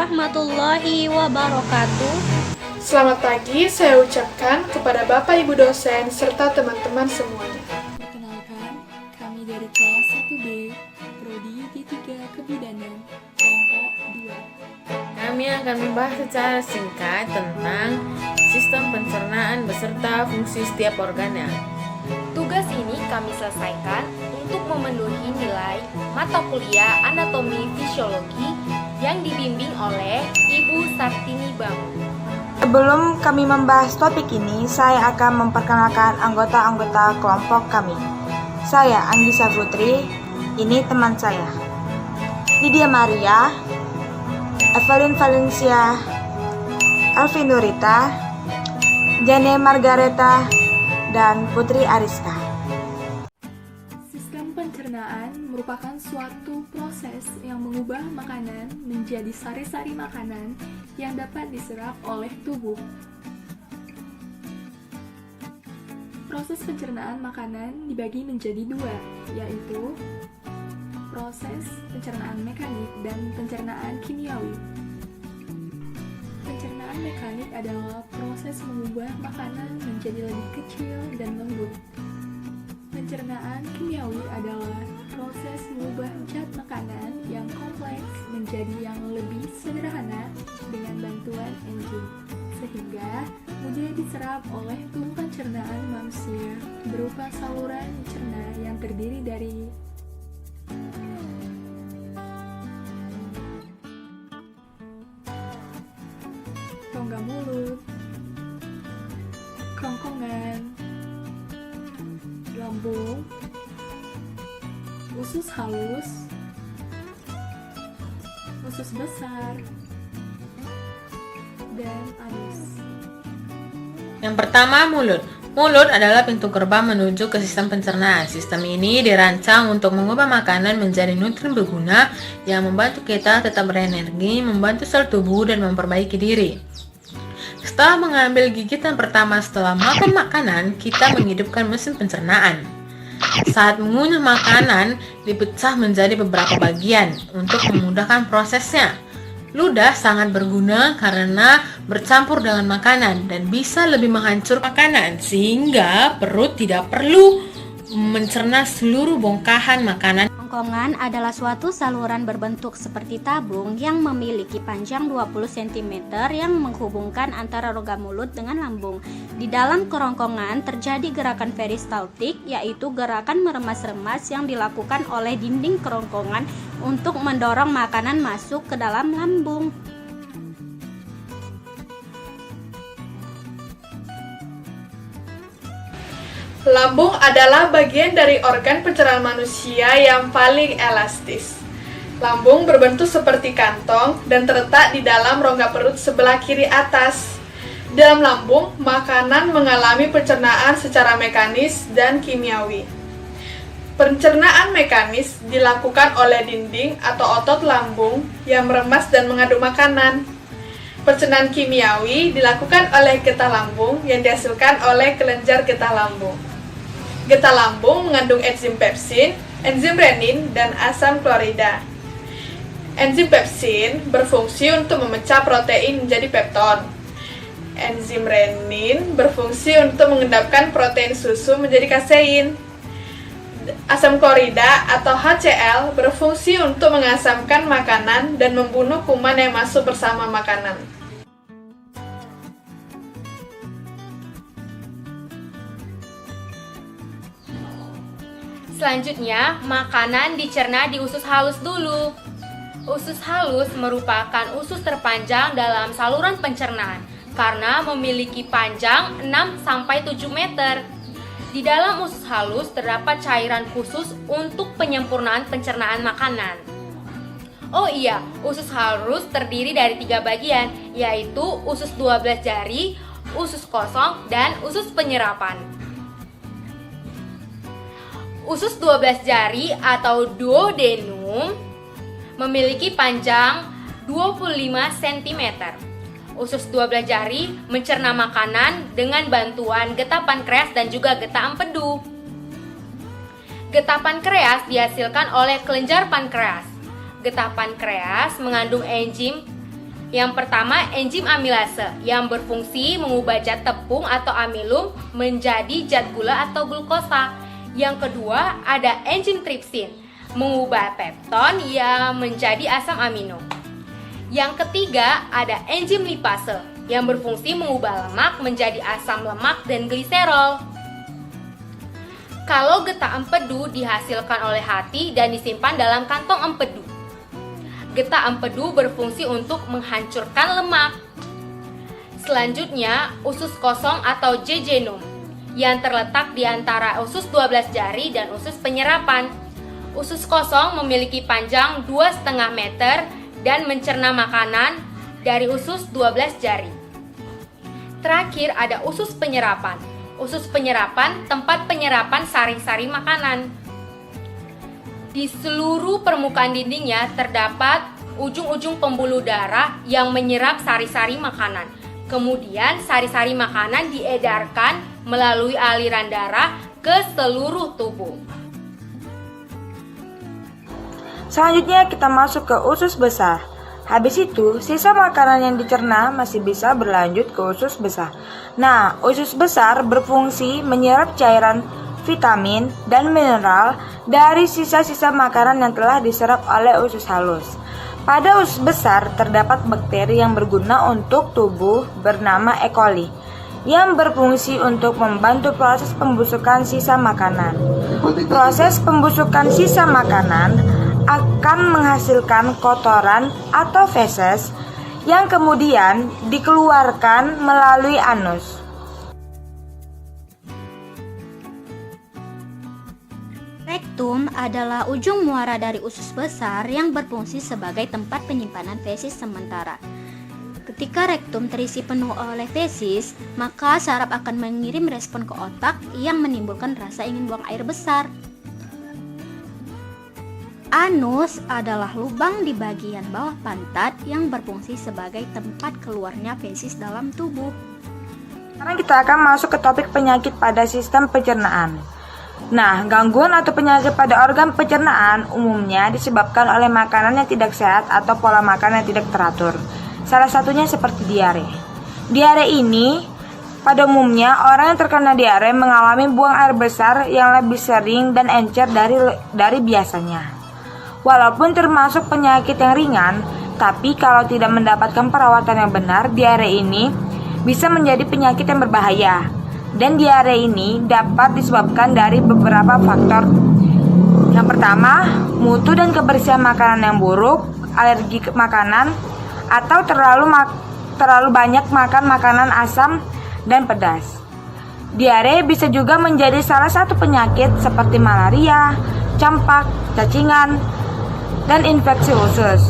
warahmatullahi wabarakatuh. Selamat pagi saya ucapkan kepada Bapak Ibu dosen serta teman-teman semuanya. Perkenalkan, kami dari kelas 1B, Prodi D3 Kebidanan, kelompok 2. Kami akan membahas secara singkat tentang sistem pencernaan beserta fungsi setiap organnya. Tugas ini kami selesaikan untuk memenuhi nilai mata kuliah anatomi fisiologi yang dibimbing oleh Ibu Sartini Bangun. Sebelum kami membahas topik ini, saya akan memperkenalkan anggota-anggota kelompok kami. Saya Anggisa Putri, ini teman saya. Lydia Maria, Evelyn Valencia, Alvin Nurita, Jane Margareta, dan Putri Ariska. Sistem pencernaan merupakan suatu proses yang mengubah makanan menjadi sari-sari makanan yang dapat diserap oleh tubuh. Proses pencernaan makanan dibagi menjadi dua, yaitu proses pencernaan mekanik dan pencernaan kimiawi. Pencernaan mekanik adalah proses mengubah makanan menjadi lebih kecil dan lembut. Pencernaan kimiawi adalah proses mengubah zat makanan yang kompleks menjadi yang lebih sederhana dengan bantuan enzim, sehingga mudah diserap oleh tubuh pencernaan manusia berupa saluran cerna yang terdiri dari rongga mulut, kerongkongan, lambung, usus halus, usus besar, dan anus. Yang pertama, mulut. Mulut adalah pintu gerbang menuju ke sistem pencernaan. Sistem ini dirancang untuk mengubah makanan menjadi nutrien berguna yang membantu kita tetap berenergi, membantu sel tubuh, dan memperbaiki diri. Setelah mengambil gigitan pertama setelah makan makanan, kita menghidupkan mesin pencernaan. Saat mengunyah makanan, dipecah menjadi beberapa bagian untuk memudahkan prosesnya. Ludah sangat berguna karena bercampur dengan makanan dan bisa lebih menghancurkan makanan, sehingga perut tidak perlu mencerna seluruh bongkahan makanan. Kerongkongan adalah suatu saluran berbentuk seperti tabung yang memiliki panjang 20 cm yang menghubungkan antara rongga mulut dengan lambung. Di dalam kerongkongan terjadi gerakan peristaltik, yaitu gerakan meremas-remas yang dilakukan oleh dinding kerongkongan untuk mendorong makanan masuk ke dalam lambung. Lambung adalah bagian dari organ pencernaan manusia yang paling elastis. Lambung berbentuk seperti kantong dan terletak di dalam rongga perut sebelah kiri atas. Dalam lambung, makanan mengalami pencernaan secara mekanis dan kimiawi. Pencernaan mekanis dilakukan oleh dinding atau otot lambung yang meremas dan mengaduk makanan. Pencernaan kimiawi dilakukan oleh getah lambung yang dihasilkan oleh kelenjar getah lambung. Getah lambung mengandung enzim pepsin, enzim renin, dan asam klorida. Enzim pepsin berfungsi untuk memecah protein menjadi pepton. Enzim renin berfungsi untuk mengendapkan protein susu menjadi kasein. Asam klorida atau HCl berfungsi untuk mengasamkan makanan dan membunuh kuman yang masuk bersama makanan. Selanjutnya, makanan dicerna di usus halus dulu. Usus halus merupakan usus terpanjang dalam saluran pencernaan karena memiliki panjang 6-7 meter. Di dalam usus halus terdapat cairan khusus untuk penyempurnaan pencernaan makanan. Oh iya, usus halus terdiri dari 3 bagian, yaitu usus 12 jari, usus kosong, dan usus penyerapan. Usus 12 jari atau duodenum memiliki panjang 25 cm. Usus 12 jari mencerna makanan dengan bantuan getah pankreas dan juga getah empedu. Getah pankreas dihasilkan oleh kelenjar pankreas. Getah pankreas mengandung enzim Yang pertama, enzim amilase yang berfungsi mengubah zat tepung atau amilum menjadi zat gula atau glukosa. Yang kedua, ada enzim tripsin, mengubah pepton yang menjadi asam amino. Yang ketiga, ada enzim lipase yang berfungsi mengubah lemak menjadi asam lemak dan gliserol. Kalau getah empedu dihasilkan oleh hati dan disimpan dalam kantong empedu. Getah empedu berfungsi untuk menghancurkan lemak. Selanjutnya, usus kosong atau jejunum yang terletak di antara usus 12 jari dan usus penyerapan. Usus kosong memiliki panjang 2,5 meter dan mencerna makanan dari usus 12 jari. Terakhir ada usus penyerapan. Usus penyerapan tempat penyerapan sari-sari makanan. Di seluruh permukaan dindingnya terdapat ujung-ujung pembuluh darah yang menyerap sari-sari makanan. Kemudian sari-sari makanan diedarkan melalui aliran darah ke seluruh tubuh. Selanjutnya kita masuk ke usus besar. Habis itu, sisa makanan yang dicerna masih bisa berlanjut ke usus besar. Nah, usus besar berfungsi menyerap cairan, vitamin, dan mineral dari sisa-sisa makanan yang telah diserap oleh usus halus. Pada usus besar terdapat bakteri yang berguna untuk tubuh bernama E. coli yang berfungsi untuk membantu proses pembusukan sisa makanan. Proses pembusukan sisa makanan akan menghasilkan kotoran atau feses yang kemudian dikeluarkan melalui anus. Rektum adalah ujung muara dari usus besar yang berfungsi sebagai tempat penyimpanan fesis sementara. Ketika rektum terisi penuh oleh fesis, maka saraf akan mengirim respon ke otak yang menimbulkan rasa ingin buang air besar. Anus adalah lubang di bagian bawah pantat yang berfungsi sebagai tempat keluarnya fesis dalam tubuh. Sekarang kita akan masuk ke topik penyakit pada sistem pencernaan. Nah, gangguan atau penyakit pada organ pencernaan umumnya disebabkan oleh makanan yang tidak sehat atau pola makan yang tidak teratur. Salah satunya seperti diare. Diare ini pada umumnya orang yang terkena diare mengalami buang air besar yang lebih sering dan encer dari biasanya. Walaupun termasuk penyakit yang ringan, tapi kalau tidak mendapatkan perawatan yang benar, diare ini bisa menjadi penyakit yang berbahaya. Dan diare ini dapat disebabkan dari beberapa faktor. Yang pertama, mutu dan kebersihan makanan yang buruk, alergi ke makanan, atau terlalu banyak makan makanan asam dan pedas. Diare bisa juga menjadi salah satu penyakit seperti malaria, campak, cacingan, dan infeksi usus.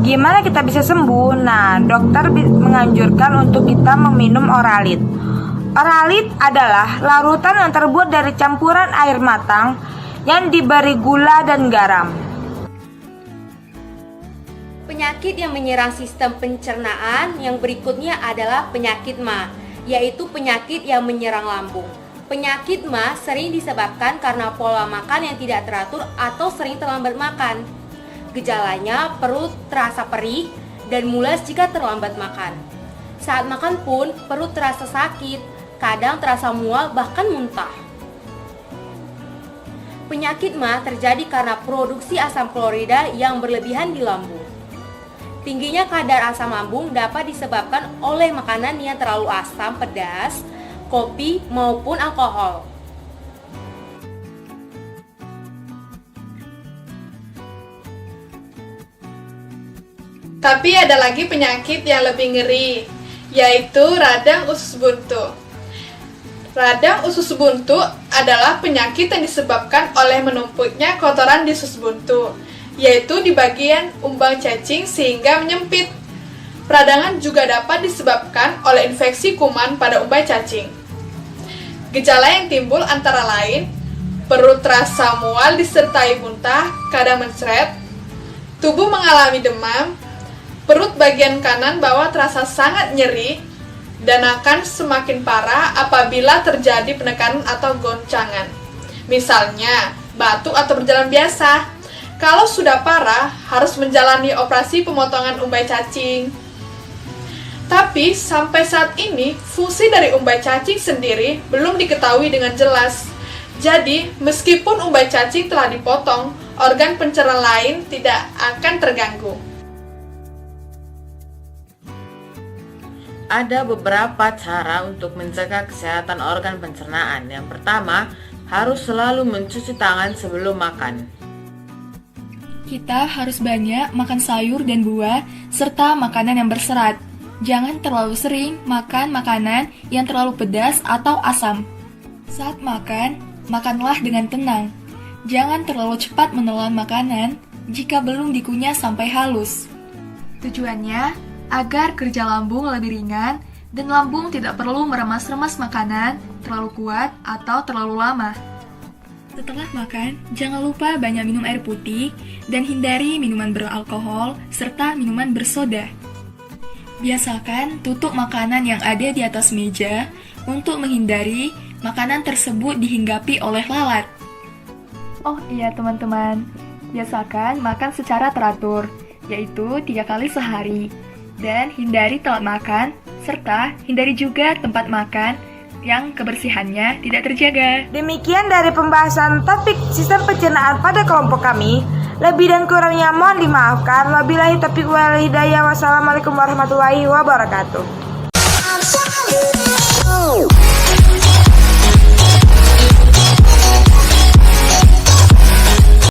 Gimana kita bisa sembuh? Nah, dokter menganjurkan untuk kita meminum Oralit. Oralit adalah larutan yang terbuat dari campuran air matang yang diberi gula dan garam. Penyakit yang menyerang sistem pencernaan yang berikutnya adalah penyakit MA, yaitu penyakit yang menyerang lambung. Penyakit MA sering disebabkan karena pola makan yang tidak teratur atau sering terlambat makan. Gejalanya perut terasa perih dan mules jika terlambat makan. Saat makan pun perut terasa sakit, kadang terasa mual bahkan muntah. Penyakit MA terjadi karena produksi asam klorida yang berlebihan di lambung. Tingginya kadar asam lambung dapat disebabkan oleh makanan yang terlalu asam, pedas, kopi, maupun alkohol. Tapi ada lagi penyakit yang lebih ngeri, yaitu radang usus buntu. Radang usus buntu adalah penyakit yang disebabkan oleh menumpuknya kotoran di usus buntu, yaitu di bagian umbang cacing sehingga menyempit. Peradangan juga dapat disebabkan oleh infeksi kuman pada umbai cacing. Gejala yang timbul antara lain perut terasa mual disertai muntah, kadang mencret, tubuh mengalami demam, perut bagian kanan bawah terasa sangat nyeri, dan akan semakin parah apabila terjadi penekanan atau goncangan. Misalnya, batuk atau berjalan biasa. Kalau sudah parah, harus menjalani operasi pemotongan umbai cacing. Tapi sampai saat ini, fungsi dari umbai cacing sendiri belum diketahui dengan jelas. Jadi, meskipun umbai cacing telah dipotong, organ pencernaan lain tidak akan terganggu. Ada beberapa cara untuk menjaga kesehatan organ pencernaan. Yang pertama, harus selalu mencuci tangan sebelum makan. Kita harus banyak makan sayur dan buah, serta makanan yang berserat. Jangan terlalu sering makan makanan yang terlalu pedas atau asam. Saat makan, makanlah dengan tenang. Jangan terlalu cepat menelan makanan jika belum dikunyah sampai halus. Tujuannya agar kerja lambung lebih ringan dan lambung tidak perlu meremas-remas makanan terlalu kuat atau terlalu lama. Setelah makan, jangan lupa banyak minum air putih dan hindari minuman beralkohol serta minuman bersoda. Biasakan tutup makanan yang ada di atas meja untuk menghindari makanan tersebut dihinggapi oleh lalat. Oh iya teman-teman, biasakan makan secara teratur, yaitu 3 kali sehari. Dan hindari telat makan, serta hindari juga tempat makan yang kebersihannya tidak terjaga. Demikian dari pembahasan topik sistem pencernaan pada kelompok kami. Lebih dan kurangnya mohon dimaafkan. Wabillahi taufiq wal hidayah. Wassalamualaikum warahmatullahi wabarakatuh.